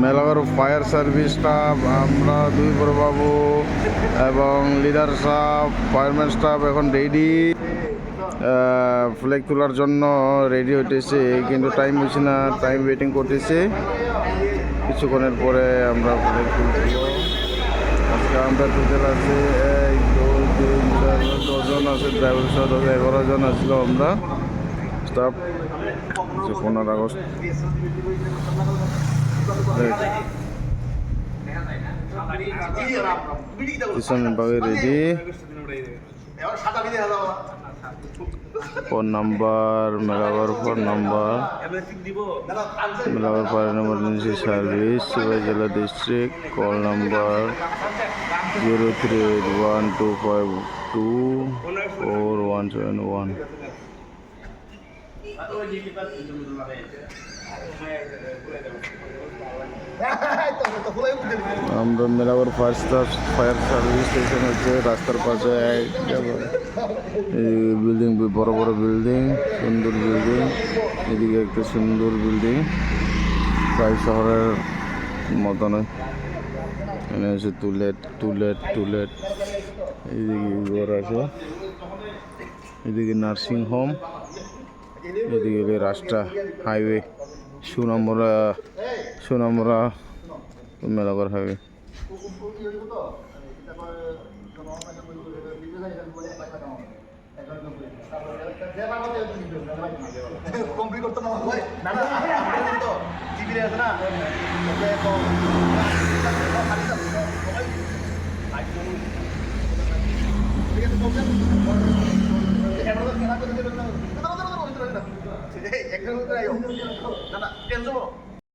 Melaghar fire service staff, আমরা দুই বড় বাবু এবং লিডার স্টাফ, ফায়ারম্যান স্টাফ এখন রেডি ফ্ল্যাগ তোলার জন্য রেডি হইতেছে, কিন্তু টাইম হয়েছে না, টাইম ওয়েটিং করতেছে। কিছুক্ষণের পরে আমরা ফ্ল্যাগ তুলব। আজকে আমরা টোটাল আছে 1 2 3 4 10জন আছে, ড্রাইভার সহ 11 জন আসছিল আমরা স্টাফ। 15 আগস্ট কিষান বিভাগে ready. Phone number Melaghar, phone number Melaghar fire emergency service সিপাহী জেলা ডিস্ট্রিক্ট, কল নাম্বার 0312524171। আমরা মেলাঘর ফায়ার সার্ভিস স্টেশন হচ্ছে রাস্তার পাশে বিল্ডিং, বড় বড় বিল্ডিং, সুন্দর বিল্ডিং। এদিকে একটা সুন্দর বিল্ডিং, প্রায় শহরের মতন। এখানে হচ্ছে টুলেট। এদিকে ঘর আছে, এদিকে নার্সিং হোম, এদিকে রাস্তা হাইওয়ে, সুনামরা মেলাঘর হাইওয়ে।